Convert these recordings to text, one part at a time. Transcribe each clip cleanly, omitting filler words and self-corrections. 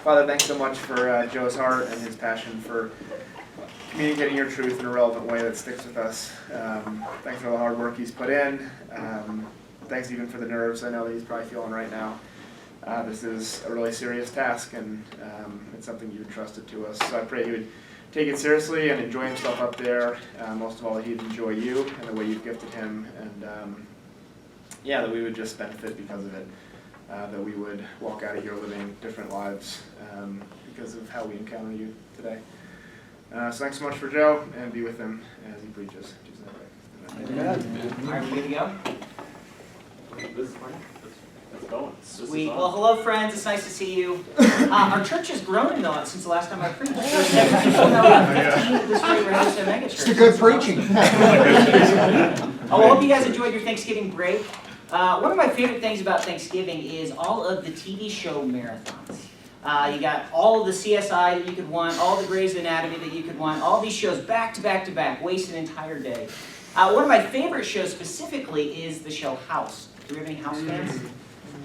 Father, thanks so much for Joe's heart and his passion for communicating your truth in a relevant way that sticks with us. Thanks for the hard work he's put in. Thanks even for the nerves I know that he's probably feeling right now. This is a really serious task, and it's something you've entrusted to us. So I pray he would take it seriously and enjoy himself up there. Most of all, he'd enjoy you and the way you've gifted him, and that we would just benefit because of it. That we would walk out of here living different lives because of how we encounter you today. So thanks so much for Joe, and be with him as he preaches. Amen. All right, we good to go? This is fine. Let's go. Sweet. Well, hello, friends. It's nice to see you. Our church has grown a lot since the last time I preached. There's 7 people now, and 15 at this rate. We're hosting a mega church. It's good preaching. I hope you guys enjoyed your Thanksgiving break. One of my favorite things about Thanksgiving is all of the TV show marathons. You got all of the CSI that you could want, all the Grey's Anatomy that you could want, all these shows back to back to back, waste an entire day. One of my favorite shows specifically is the show House. Do we have any House fans?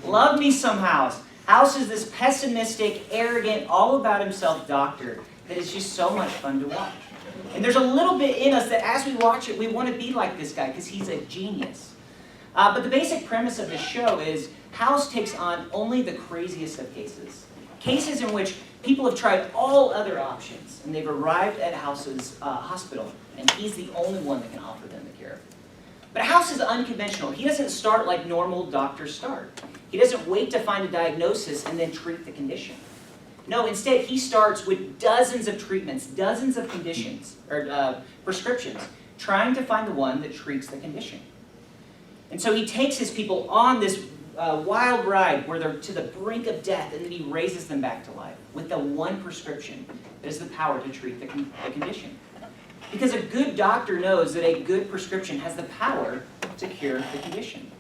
Love me some House. House is this pessimistic, arrogant, all about himself doctor that is just so much fun to watch. And there's a little bit in us that as we watch it, we want to be like this guy because he's a genius. But the basic premise of the show is House takes on only the craziest of cases. Cases in which people have tried all other options, and they've arrived at House's hospital, and he's the only one that can offer them the cure. But House is unconventional. He doesn't start like normal doctors start. He doesn't wait to find a diagnosis and then treat the condition. No, instead he starts with dozens of treatments, dozens of conditions, or prescriptions, trying to find the one that treats the condition. And so he takes his people on this wild ride where they're to the brink of death, and then he raises them back to life with the one prescription that has the power to treat the condition. Because a good doctor knows that a good prescription has the power to cure the condition.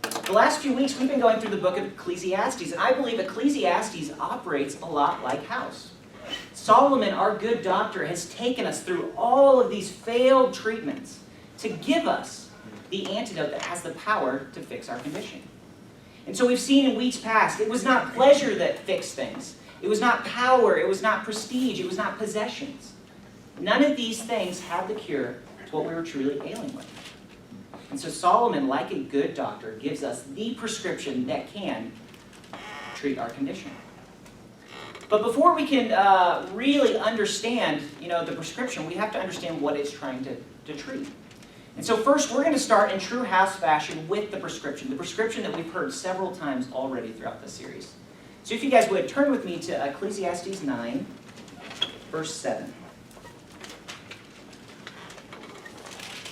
The last few weeks we've been going through the book of Ecclesiastes, and I believe Ecclesiastes operates a lot like House. Solomon, our good doctor, has taken us through all of these failed treatments to give us the antidote that has the power to fix our condition. And so we've seen in weeks past, it was not pleasure that fixed things. It was not power, it was not prestige, it was not possessions. None of these things had the cure to what we were truly ailing with. And so Solomon, like a good doctor, gives us the prescription that can treat our condition. But before we can really understand, the prescription, we have to understand what it's trying to treat. And so first, we're going to start in true House fashion with the prescription that we've heard several times already throughout this series. So if you guys would, turn with me to Ecclesiastes 9, verse 7.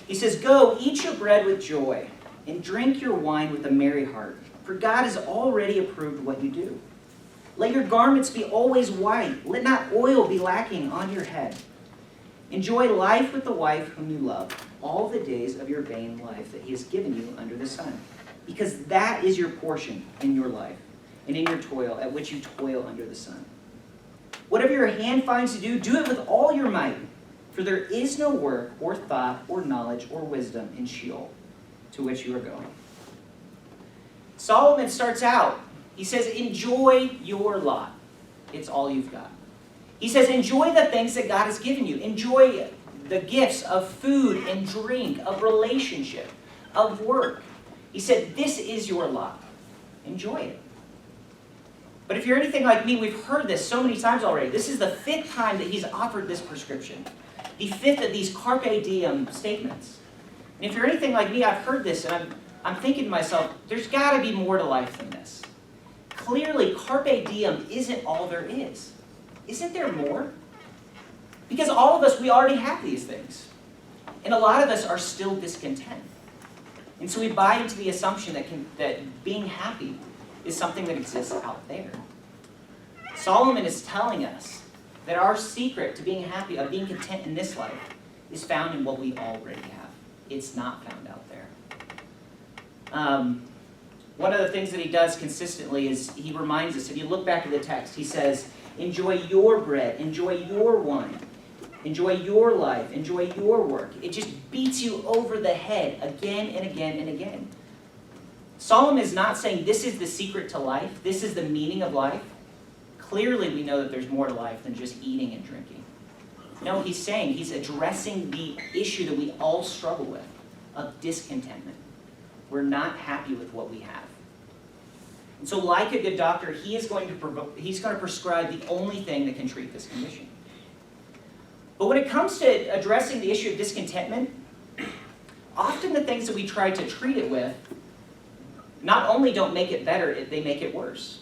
He says, "Go, eat your bread with joy, and drink your wine with a merry heart, for God has already approved what you do. Let your garments be always white, let not oil be lacking on your head. Enjoy life with the wife whom you love, all the days of your vain life that he has given you under the sun, because that is your portion in your life, and in your toil, at which you toil under the sun. Whatever your hand finds to do it with all your might, for there is no work, or thought, or knowledge, or wisdom in Sheol, to which you are going." Solomon starts out, he says, enjoy your lot. It's all you've got. He says, enjoy the things that God has given you. Enjoy the gifts of food and drink, of relationship, of work. He said, this is your lot. Enjoy it. But if you're anything like me, we've heard this so many times already. This is the 5th time that he's offered this prescription. The 5th of these carpe diem statements. And if you're anything like me, I've heard this, and I'm thinking to myself, there's got to be more to life than this. Clearly, carpe diem isn't all there is. Isn't there more? Because all of us, we already have these things. And a lot of us are still discontent. And so we buy into the assumption that being happy is something that exists out there. Solomon is telling us that our secret to being happy, of being content in this life, is found in what we already have. It's not found out there. One of the things that he does consistently is he reminds us, if you look back at the text, he says, enjoy your bread, enjoy your wine, enjoy your life, enjoy your work. It just beats you over the head again and again and again. Solomon is not saying this is the secret to life, this is the meaning of life. clearly we know that there's more to life than just eating and drinking. No, he's saying, he's addressing the issue that we all struggle with, of discontentment. We're not happy with what we have. And so like a good doctor, he's going to prescribe the only thing that can treat this condition. But when it comes to addressing the issue of discontentment, often the things that we try to treat it with not only don't make it better, they make it worse.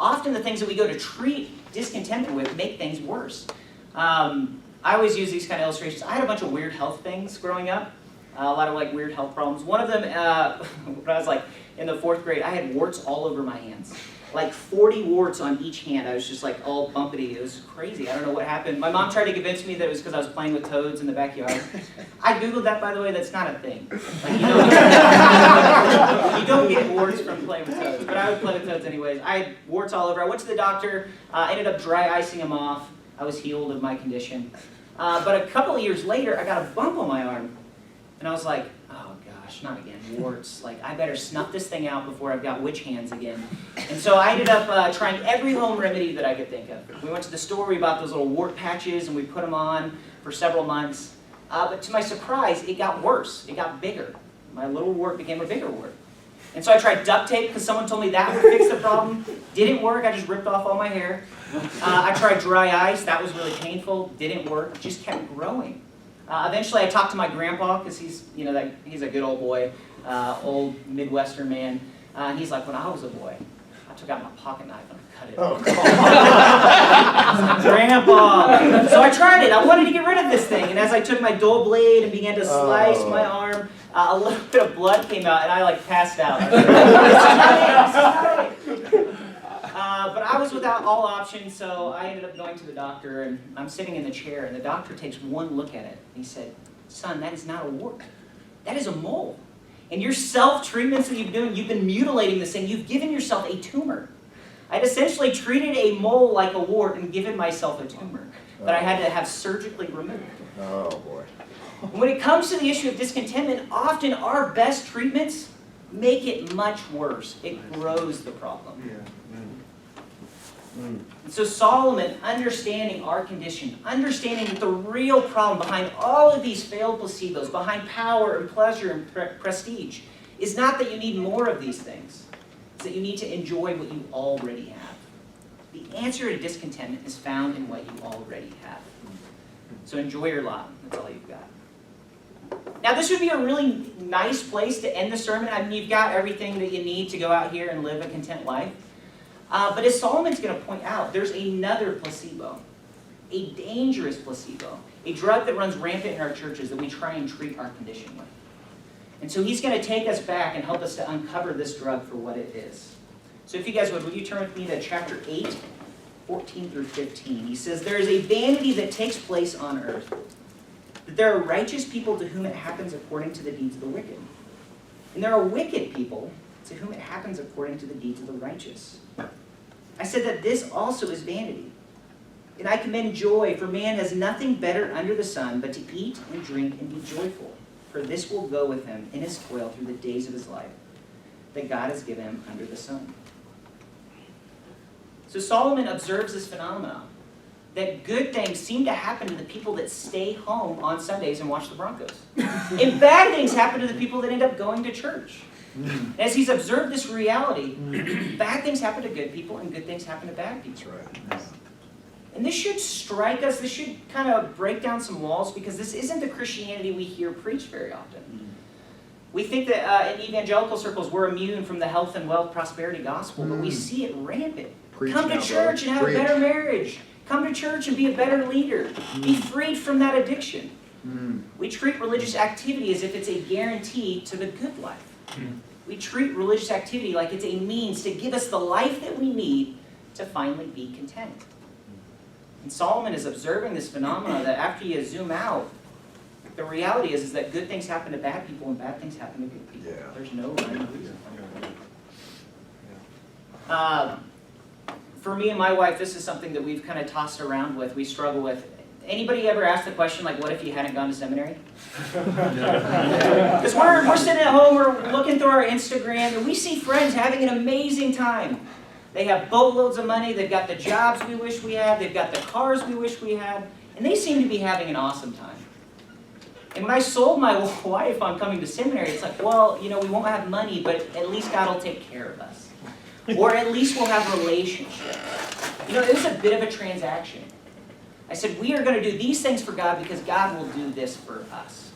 Often the things that we go to treat discontentment with make things worse. I always use these kind of illustrations. I had a bunch of weird health things growing up, a lot of like weird health problems. One of them, when I was like in the 4th grade, I had warts all over my hands. Like 40 warts on each hand. I was just like all bumpity. It was crazy. I don't know what happened. My mom tried to convince me that it was because I was playing with toads in the backyard. I Googled that, by the way. That's not a thing. Like, you don't get warts from playing with toads. But I would play with toads anyways. I had warts all over. I went to the doctor, ended up dry icing them off. I was healed of my condition. But a couple of years later, I got a bump on my arm. And I was like, oh gosh, not again, warts. Like, I better snuff this thing out before I've got witch hands again. And so I ended up trying every home remedy that I could think of. We went to the store, we bought those little wart patches, and we put them on for several months. But to my surprise, it got worse. It got bigger. My little wart became a bigger wart. And so I tried duct tape because someone told me that would fix the problem. Didn't work. I just ripped off all my hair. I tried dry ice. That was really painful. Didn't work. Just kept growing. Eventually, I talked to my grandpa because he's a good old boy, old Midwestern man. And he's like, when I was a boy, I took out my pocket knife and I cut it. Oh, Grandpa. So I tried it. I wanted to get rid of this thing. And as I took my dull blade and began to slice my arm, a little bit of blood came out, and I like passed out. But I was without all options, so I ended up going to the doctor, and I'm sitting in the chair, and the doctor takes one look at it. And he said, son, that is not a wart. That is a mole. And your self-treatments that you've been doing, you've been mutilating this thing. You've given yourself a tumor. I'd essentially treated a mole like a wart and given myself a tumor that I had to have surgically removed. Oh, boy. When it comes to the issue of discontentment, often our best treatments make it much worse. It grows the problem. And so Solomon, understanding our condition, understanding that the real problem behind all of these failed placebos, behind power and pleasure and prestige, is not that you need more of these things. It's that you need to enjoy what you already have. The answer to discontentment is found in what you already have. So enjoy your lot. That's all you've got. Now, this would be a really nice place to end the sermon. I mean, you've got everything that you need to go out here and live a content life. But as Solomon's going to point out, there's another placebo, a dangerous placebo, a drug that runs rampant in our churches that we try and treat our condition with. And so he's going to take us back and help us to uncover this drug for what it is. So if you guys would you turn with me to chapter 8, 14 through 15. He says, there is a vanity that takes place on earth, that there are righteous people to whom it happens according to the deeds of the wicked. And there are wicked people to whom it happens according to the deeds of the righteous. I said that this also is vanity. And I commend joy, for man has nothing better under the sun but to eat and drink and be joyful. For this will go with him in his toil through the days of his life, that God has given him under the sun. So Solomon observes this phenomenon, that good things seem to happen to the people that stay home on Sundays and watch the Broncos. And bad things happen to the people that end up going to church. As he's observed this reality, bad things happen to good people and good things happen to bad people. That's right. And this should strike us, this should kind of break down some walls, because this isn't the Christianity we hear preached very often. We think that in evangelical circles we're immune from the health and wealth prosperity gospel, but we see it rampant. Preach Come to now, church and have brother. a better marriage. Come to church and be a better leader. Be freed from that addiction. We treat religious activity as if it's a guarantee to the good life. We treat religious activity like it's a means to give us the life that we need to finally be content. And Solomon is observing this phenomenon that after you zoom out, the reality is that good things happen to bad people and bad things happen to good people. Yeah. There's no rhyme or reason. For me and my wife, this is something that we've kind of tossed around with, we struggle with. Anybody ever asked the question, like, what if you hadn't gone to seminary? Because we're sitting at home, we're looking through our Instagram, and we see friends having an amazing time. They have boatloads of money. They've got the jobs we wish we had. They've got the cars we wish we had. And they seem to be having an awesome time. And when I sold my wife on coming to seminary, it's like, well, you know, we won't have money, but at least God will take care of us. Or at least we'll have relationships. You know, it was a bit of a transaction. I said, we are going to do these things for God because God will do this for us.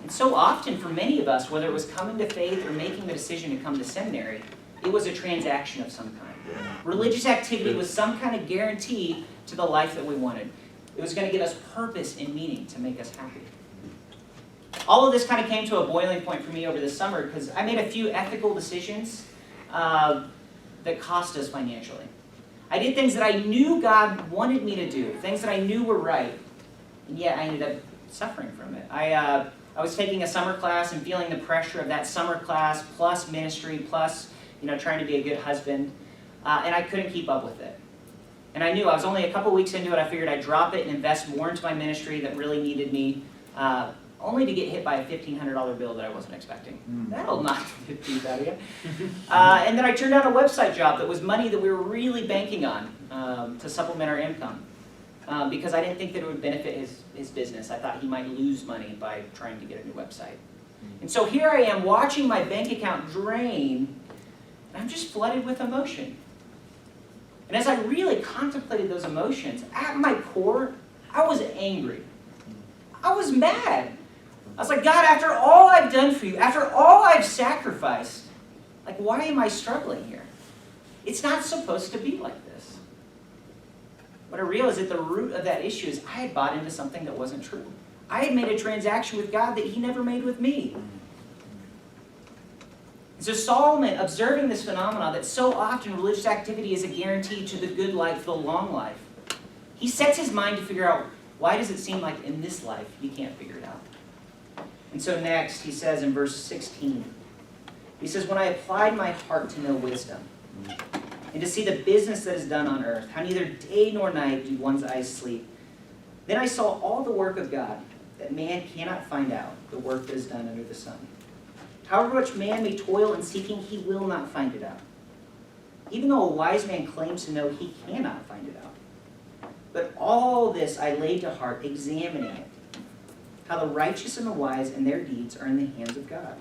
And so often for many of us, whether it was coming to faith or making the decision to come to seminary, it was a transaction of some kind. Religious activity was some kind of guarantee to the life that we wanted. It was going to give us purpose and meaning to make us happy. All of this kind of came to a boiling point for me over the summer because I made a few ethical decisions that cost us financially. I did things that I knew God wanted me to do, things that I knew were right, and yet I ended up suffering from it. I was taking a summer class and feeling the pressure of that summer class, plus ministry, plus trying to be a good husband, and I couldn't keep up with it. And I knew I was only a couple weeks into it. I figured I'd drop it and invest more into my ministry that really needed me, only to get hit by a $1,500 bill that I wasn't expecting. That'll knock the teeth out of you. And then I turned down a website job that was money that we were really banking on to supplement our income because I didn't think that it would benefit his business. I thought he might lose money by trying to get a new website. And so here I am watching my bank account drain, and I'm just flooded with emotion. And as I really contemplated those emotions, at my core, I was angry. I was mad. I was like, God, after all I've done for you, after all I've sacrificed, like, why am I struggling here? It's not supposed to be like this. But I realized that the root of that issue is I had bought into something that wasn't true. I had made a transaction with God that he never made with me. And so Solomon, observing this phenomenon that so often religious activity is a guarantee to the good life, the long life, he sets his mind to figure out, why does it seem like in this life you can't figure it out? And so next, he says in verse 16, he says, when I applied my heart to know wisdom, and to see the business that is done on earth, how neither day nor night do one's eyes sleep, then I saw all the work of God, that man cannot find out, the work that is done under the sun. However much man may toil in seeking, he will not find it out. Even though a wise man claims to know, he cannot find it out. But all this I laid to heart, examining it, how the righteous and the wise and their deeds are in the hands of God.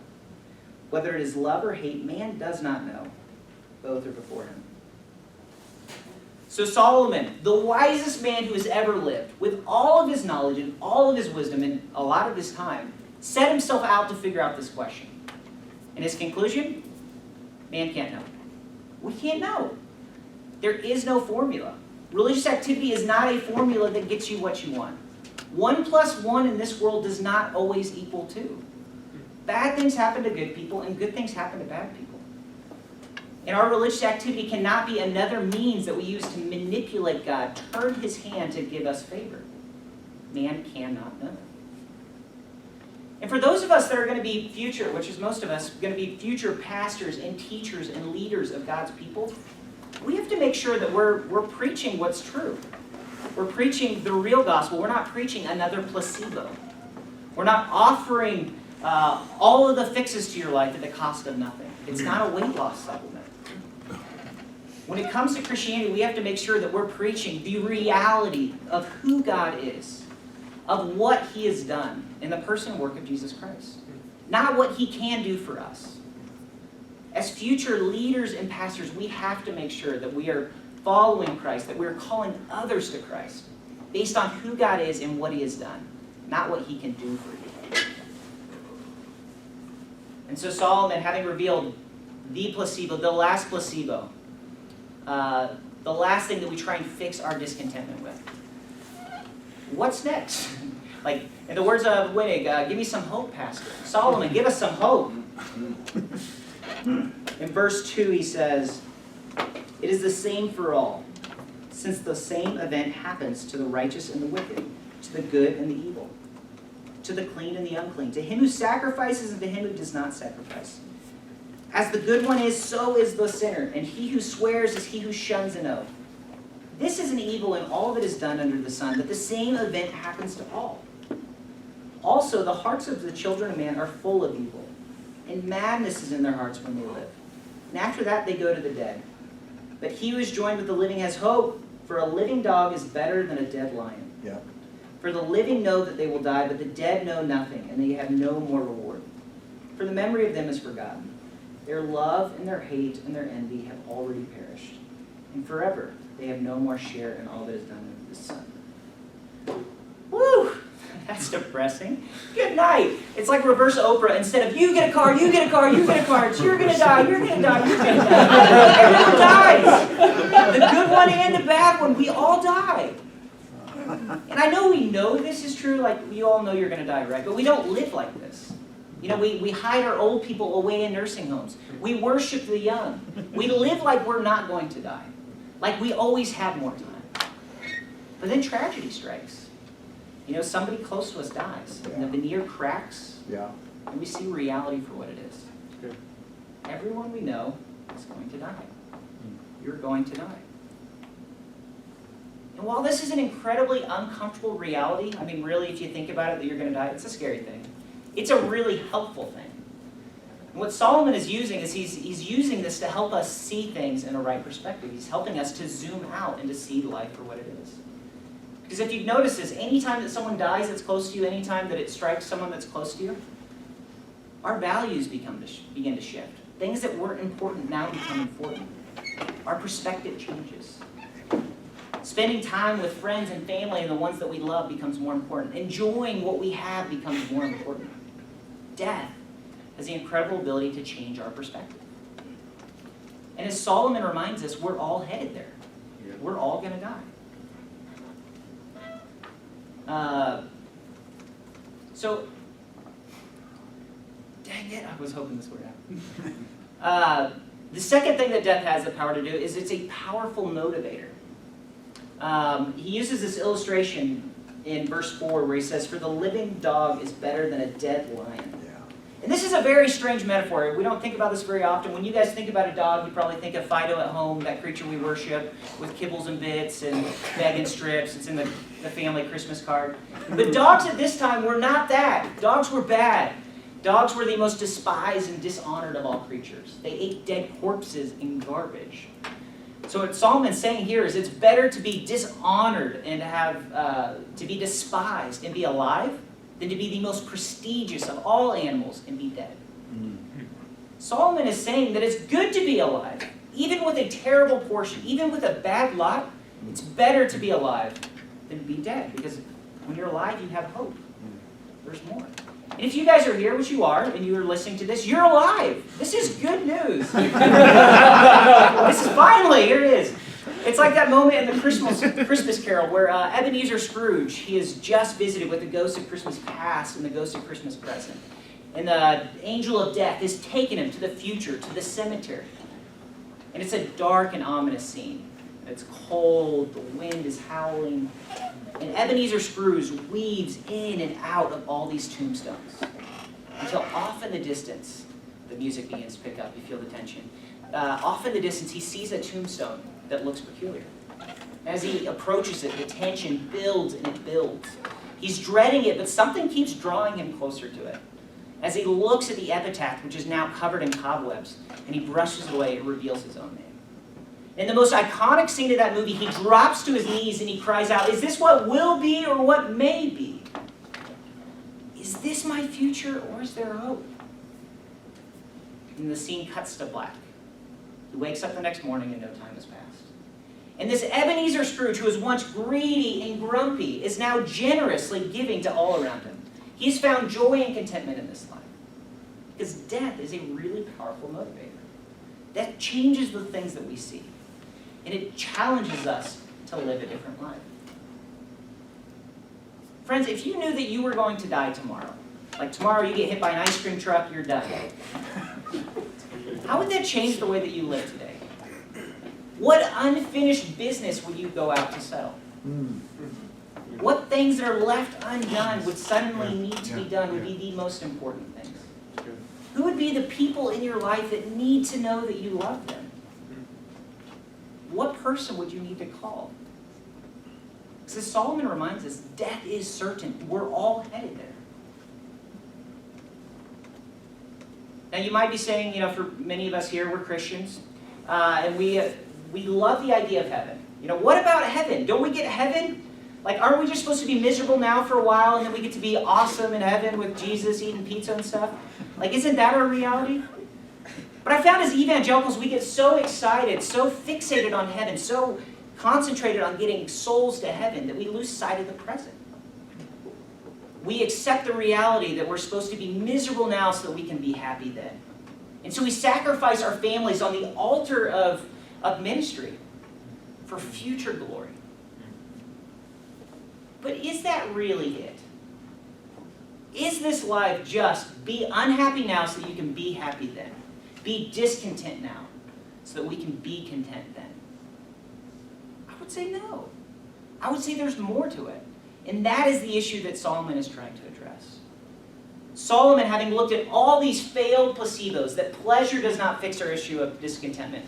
Whether it is love or hate, man does not know. Both are before him. So Solomon, the wisest man who has ever lived, with all of his knowledge and all of his wisdom and a lot of his time, set himself out to figure out this question. And his conclusion? Man can't know. We can't know. There is no formula. Religious activity is not a formula that gets you what you want. 1 + 1 in this world does not always equal 2. Bad things happen to good people, and good things happen to bad people. And our religious activity cannot be another means that we use to manipulate God, turn his hand to give us favor. Man cannot know. And for those of us that are going to be future, which is most of us, going to be future pastors and teachers and leaders of God's people, we have to make sure that we're preaching what's true. We're preaching the real gospel. We're not preaching another placebo. We're not offering all of the fixes to your life at the cost of nothing. It's not a weight loss supplement. When it comes to Christianity, we have to make sure that we're preaching the reality of who God is, of what he has done in the person and work of Jesus Christ, not what he can do for us. As future leaders and pastors, we have to make sure that we are following Christ, that we're calling others to Christ based on who God is and what he has done, not what he can do for you. And so Solomon, having revealed the placebo, the last placebo, the last thing that we try and fix our discontentment with, what's next? Like, in the words of Winnig, give me some hope, Pastor. Solomon, give us some hope. In verse 2, he says, it is the same for all, since the same event happens to the righteous and the wicked, to the good and the evil, to the clean and the unclean, to him who sacrifices and to him who does not sacrifice. As the good one is, so is the sinner, and he who swears is he who shuns an oath. This is an evil in all that is done under the sun, but the same event happens to all. Also, the hearts of the children of man are full of evil, and madness is in their hearts when they live. And after that, they go to the dead. But he who is joined with the living has hope, for a living dog is better than a dead lion. Yeah. For the living know that they will die, but the dead know nothing, and they have no more reward. For the memory of them is forgotten. Their love and their hate and their envy have already perished. And forever they have no more share in all that is done under the sun. Woo! That's depressing. Good night. It's like reverse Oprah. Instead of you get a car, you get a car, you get a car, it's you're gonna die, you're gonna die, you're gonna die. Everyone dies. The good one and the bad one, we all die. And I know we know this is true, like we all know you're gonna die, right? But we don't live like this. You know, we hide our old people away in nursing homes. We worship the young. We live like we're not going to die. Like we always have more time. But then tragedy strikes. You know, somebody close to us dies, and the veneer cracks, Yeah. and we see reality for what it is. Good. Everyone we know is going to die. You're going to die. And while this is an incredibly uncomfortable reality, I mean, really, if you think about it, that you're going to die, it's a scary thing. It's a really helpful thing. And what Solomon is using is he's using this to help us see things in a right perspective. He's helping us to zoom out and to see life for what it is. Because if you've noticed this, anytime that someone dies that's close to you, anytime that it strikes someone that's close to you, our values begin to shift. Things that weren't important now become important. Our perspective changes. Spending time with friends and family and the ones that we love becomes more important. Enjoying what we have becomes more important. Death has the incredible ability to change our perspective. And as Solomon reminds us, we're all headed there. We're all going to die. So, dang it, I was hoping this would happen. The second thing that death has the power to do is it's a powerful motivator. He uses this illustration in verse 4 where he says, for the living dog is better than a dead lion. Yeah. And this is a very strange metaphor. We don't think about this very often. When you guys think about a dog, you probably think of Fido at home, that creature we worship, with kibbles and bits and bag and strips. It's in the family Christmas card. But dogs at this time were not that. Dogs were bad. Dogs were the most despised and dishonored of all creatures. They ate dead corpses and garbage. So what Solomon's saying here is it's better to be dishonored and to be despised and be alive than to be the most prestigious of all animals and be dead. Solomon is saying that it's good to be alive, even with a terrible portion, even with a bad lot. It's better to be alive than to be dead, because when you're alive, you have hope. There's more. And if you guys are here, which you are, and you are listening to this, you're alive. This is good news. This is finally, here it is. It's like that moment in the Christmas Carol where Ebenezer Scrooge, he is just visited with the ghost of Christmas past and the ghost of Christmas present. And the angel of death has taken him to the future, to the cemetery. And it's a dark and ominous scene. It's cold, the wind is howling, and Ebenezer Scrooge weaves in and out of all these tombstones until off in the distance, the music begins to pick up, you feel the tension. Off in the distance, he sees a tombstone that looks peculiar. As he approaches it, the tension builds and it builds. He's dreading it, but something keeps drawing him closer to it. As he looks at the epitaph, which is now covered in cobwebs, and he brushes it away, it reveals his own name. In the most iconic scene of that movie, he drops to his knees and he cries out, is this what will be or what may be? Is this my future or is there hope? And the scene cuts to black. He wakes up the next morning and no time has passed. And this Ebenezer Scrooge, who was once greedy and grumpy, is now generously giving to all around him. He's found joy and contentment in this life. Because death is a really powerful motivator. That changes the things that we see. And it challenges us to live a different life. Friends, if you knew that you were going to die tomorrow, like tomorrow you get hit by an ice cream truck, you're done. How would that change the way that you live today? What unfinished business would you go out to settle? What things that are left undone would suddenly need to be done would be the most important things? Who would be the people in your life that need to know that you love them? What person would you need to call? Because as Solomon reminds us, death is certain. We're all headed there. Now you might be saying, you know, for many of us here, we're Christians, and we We love the idea of heaven. You know, what about heaven? Don't we get heaven? Like, aren't we just supposed to be miserable now for a while, and then we get to be awesome in heaven with Jesus eating pizza and stuff? Like, isn't that our reality? But I found as evangelicals, we get so excited, so fixated on heaven, so concentrated on getting souls to heaven that we lose sight of the present. We accept the reality that we're supposed to be miserable now so that we can be happy then. And so we sacrifice our families on the altar of ministry for future glory. But is that really it? Is this life just be unhappy now so that you can be happy then? Be discontent now so that we can be content then? I would say no. I would say there's more to it. And that is the issue that Solomon is trying to address. Solomon, having looked at all these failed placebos, that pleasure does not fix our issue of discontentment,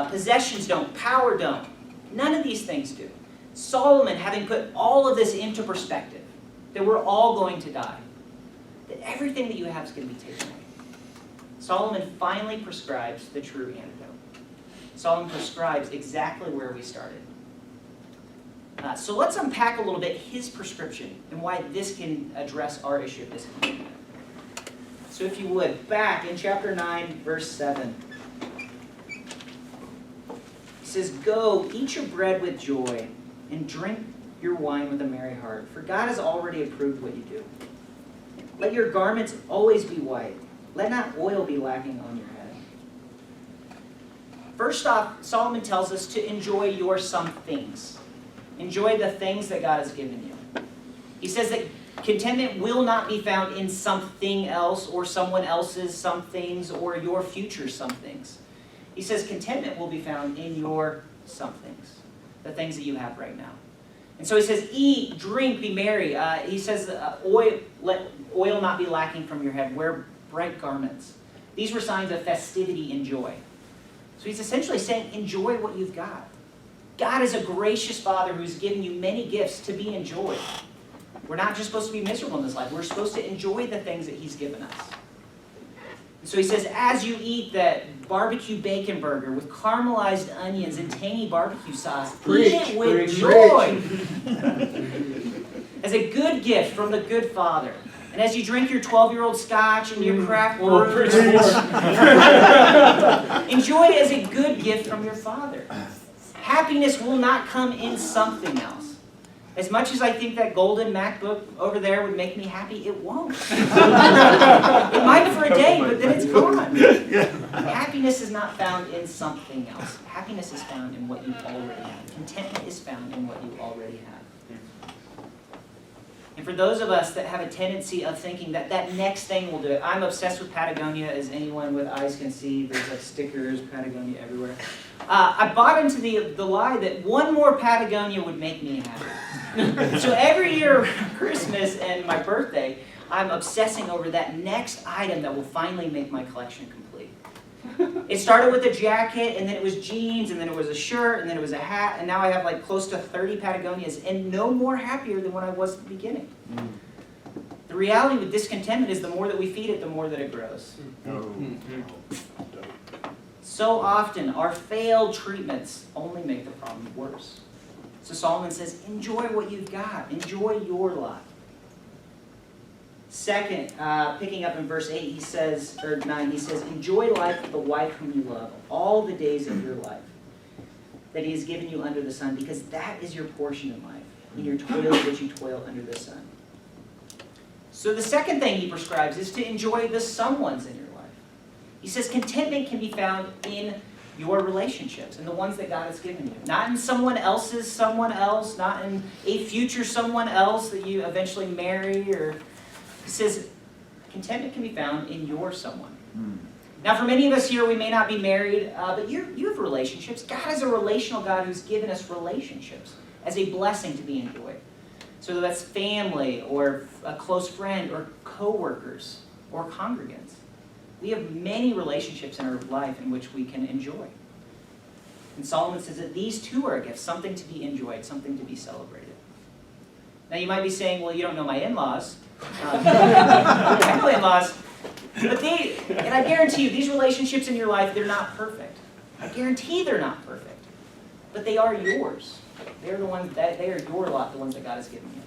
possessions don't, power don't, none of these things do. Solomon, having put all of this into perspective, that we're all going to die, that everything that you have is going to be taken away, Solomon finally prescribes the true antidote. Solomon prescribes exactly where we started. So let's unpack a little bit his prescription and why this can address our issue of discontentment. So if you would, back in chapter 9, verse 7. He says, "Go, eat your bread with joy, and drink your wine with a merry heart, for God has already approved what you do. Let your garments always be white. Let not oil be lacking on your head." First off, Solomon tells us to enjoy your some things. Enjoy the things that God has given you. He says that contentment will not be found in something else or someone else's some things or your future some things. He says contentment will be found in your some things, the things that you have right now. And so he says, eat, drink, be merry. He says, let oil not be lacking from your head. Wear bright garments. These were signs of festivity and joy. So he's essentially saying, enjoy what you've got. God is a gracious Father who's given you many gifts to be enjoyed. We're not just supposed to be miserable in this life. We're supposed to enjoy the things that He's given us. And so he says, as you eat that barbecue bacon burger with caramelized onions and tangy barbecue sauce, eat it with joy. As a good gift from the good Father. And as you drink your 12-year-old scotch and your craft brews, enjoy it as a good gift from your Father. Happiness will not come in something else. As much as I think that golden MacBook over there would make me happy, it won't. It might for a day, but then it's gone. Happiness is not found in something else. Happiness is found in what you already have. Contentment is found in what you already have. And for those of us that have a tendency of thinking that that next thing will do it, I'm obsessed with Patagonia, as anyone with eyes can see. There's like stickers, Patagonia everywhere. I bought into the lie that one more Patagonia would make me happy. So every year, Christmas and my birthday, I'm obsessing over that next item that will finally make my collection complete. It started with a jacket, and then it was jeans, and then it was a shirt, and then it was a hat, and now I have like close to 30 Patagonias, and no more happier than when I was at the beginning. The reality with discontentment is the more that we feed it, the more that it grows. So often, our failed treatments only make the problem worse. So Solomon says, enjoy what you've got. Enjoy your life. Second, picking up in verse 8, he says, or 9, he says, enjoy life with the wife whom you love, all the days of your life that He has given you under the sun, because that is your portion in life, in your toil that you toil under the sun. So the second thing he prescribes is to enjoy the someones in your life. He says contentment can be found in your relationships and the ones that God has given you. Not in someone else's someone else, not in a future someone else that you eventually marry. Or he says contentment can be found in your someone. Now for many of us here, we may not be married, but you have relationships. God is a relational God who's given us relationships as a blessing to be enjoyed. So that's family or a close friend or co-workers or congregants. We have many relationships in our life in which we can enjoy. And Solomon says that these too are a gift, something to be enjoyed, something to be celebrated. Now you might be saying, well, you don't know my in-laws. I know in-laws. But and I guarantee you, these relationships in your life, they're not perfect. I guarantee they're not perfect. but they are yours. They're the ones that they are your lot, the ones that God has given you.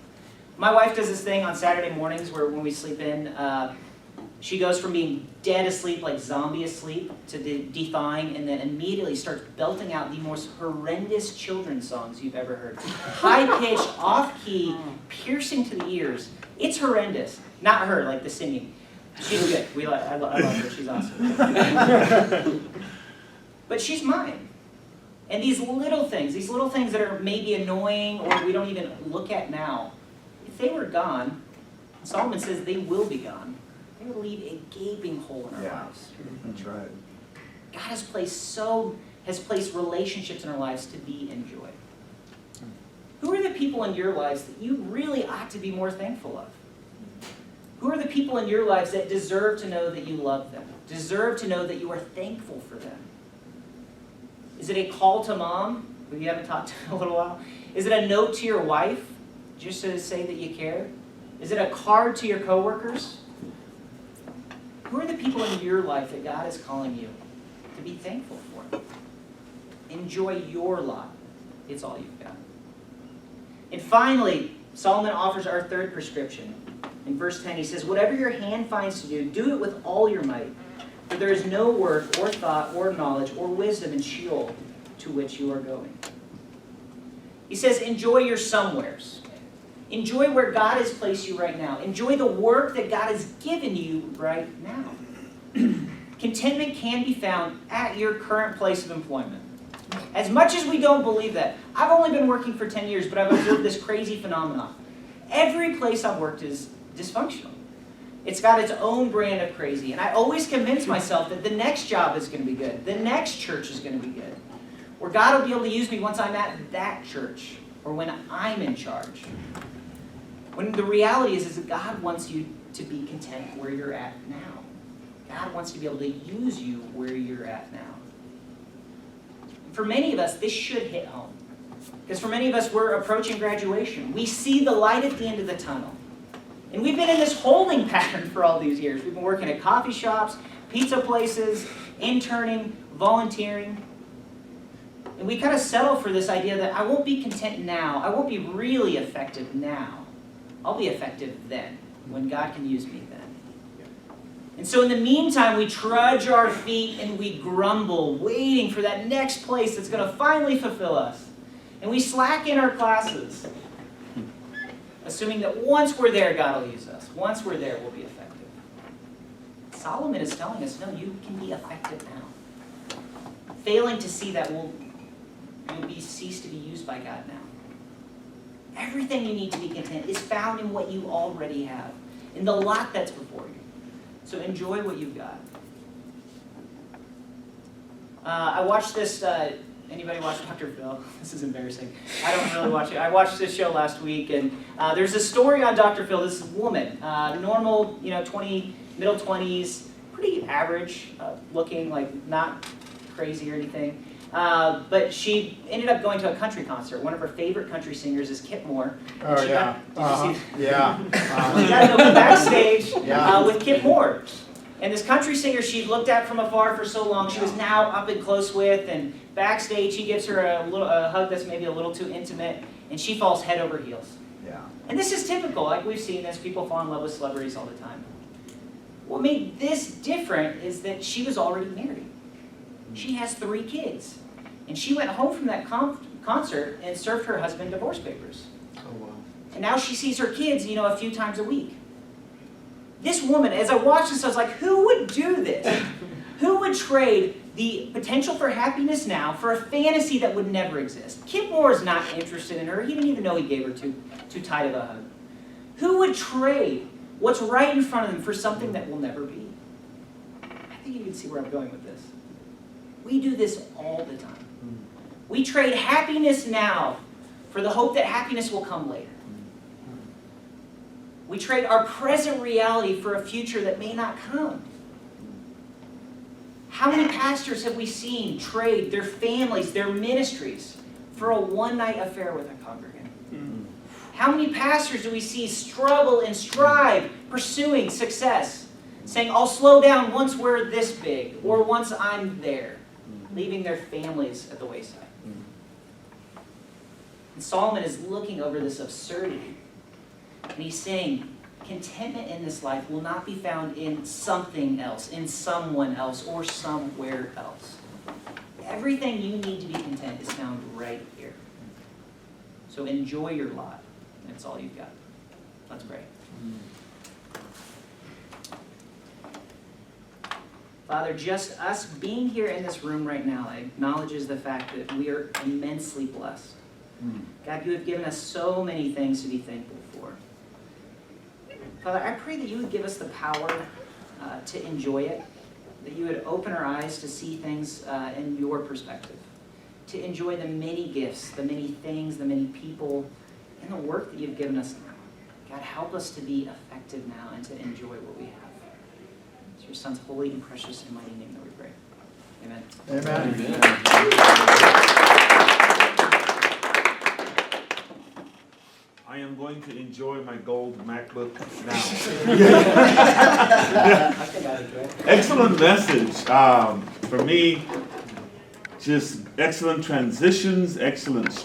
My wife does this thing on Saturday mornings where when we sleep in, she goes from being dead asleep, like zombie asleep, to defying, and then immediately starts belting out the most horrendous children's songs you've ever heard. High-pitched, off-key, piercing to the ears. It's horrendous. Not her, like the singing. She's good. I love her. She's awesome. But she's mine. And these little things that are maybe annoying or we don't even look at now, if they were gone, Solomon says they will be gone. They will leave a gaping hole in our lives. That's right. God has placed relationships in our lives to be enjoyed. Who are the people in your lives that you really ought to be more thankful of? Who are the people in your lives that deserve to know that you love them? Deserve to know that you are thankful for them? Is it a call to mom, who you haven't talked to in a little while? Is it a note to your wife, just to say that you care? Is it a card to your coworkers? Who are the people in your life that God is calling you to be thankful for? Enjoy your lot. It's all you've got. And finally, Solomon offers our third prescription. In verse 10, he says, whatever your hand finds to do, do it with all your might. For there is no work or thought or knowledge or wisdom in Sheol to which you are going. He says, enjoy your somewheres. Enjoy where God has placed you right now. Enjoy the work that God has given you right now. Contentment can be found at your current place of employment. As much as we don't believe that, I've only been working for 10 years, but I've observed this crazy phenomenon. Every place I've worked is dysfunctional. It's got its own brand of crazy. And I always convince myself that the next job is going to be good. The next church is going to be good. Or God will be able to use me once I'm at that church. Or when I'm in charge. When the reality is that God wants you to be content where you're at now. God wants to be able to use you where you're at now. For many of us, this should hit home. Because for many of us, we're approaching graduation. We see the light at the end of the tunnel. And we've been in this holding pattern for all these years. We've been working at coffee shops, pizza places, interning, volunteering. And we kind of settle for this idea that I won't be content now. I won't be really effective now. I'll be effective then, when God can use me then. And so in the meantime, we trudge our feet and we grumble, waiting for that next place that's going to finally fulfill us. And we slack in our classes, assuming that once we're there, God will use us. Once we're there, we'll be effective. Solomon is telling us, no, you can be effective now. Failing to see that you'll cease to be used by God now. Everything you need to be content is found in what you already have, in the lot that's before you. So enjoy what you've got. I watched this, anybody watch Dr. Phil? This is embarrassing. I don't really watch it. I watched this show last week, and there's a story on Dr. Phil. This woman, normal, middle 20s, pretty average looking, like not crazy or anything. But she ended up going to a country concert. One of her favorite country singers is Kip Moore. Oh, yeah. Did you see? Yeah. She got to go backstage Yeah. with Kip Moore. And this country singer she looked at from afar for so long, she was now up and close with, and backstage he gives her a hug that's maybe a little too intimate, and she falls head over heels. Yeah. And this is typical, like we've seen this, people fall in love with celebrities all the time. What made this different is that she was already married. She has 3 kids. And she went home from that concert and served her husband divorce papers. Oh, wow. And now she sees her kids, a few times a week. This woman, as I watched this, I was like, who would do this? Who would trade the potential for happiness now for a fantasy that would never exist? Kip Moore is not interested in her. He didn't even know he gave her too tight of a hug. Who would trade what's right in front of them for something that will never be? I think you can see where I'm going with this. We do this all the time. We trade happiness now for the hope that happiness will come later. We trade our present reality for a future that may not come. How many pastors have we seen trade their families, their ministries, for a one-night affair with a congregant? How many pastors do we see struggle and strive pursuing success, saying, I'll slow down once we're this big, or once I'm there, leaving their families at the wayside? And Solomon is looking over this absurdity. And he's saying, contentment in this life will not be found in something else, in someone else, or somewhere else. Everything you need to be content is found right here. So enjoy your lot. That's all you've got. Let's pray. Father, just us being here in this room right now acknowledges the fact that we are immensely blessed. God, you have given us so many things to be thankful for. Father, I pray that you would give us the power to enjoy it, that you would open our eyes to see things in your perspective, to enjoy the many gifts, the many things, the many people, and the work that you've given us now. God, help us to be effective now and to enjoy what we have. It's your Son's holy and precious and mighty name that we pray. Amen. I am going to enjoy my gold MacBook now. I think I'd enjoy it. Excellent message. For me, just excellent transitions, excellent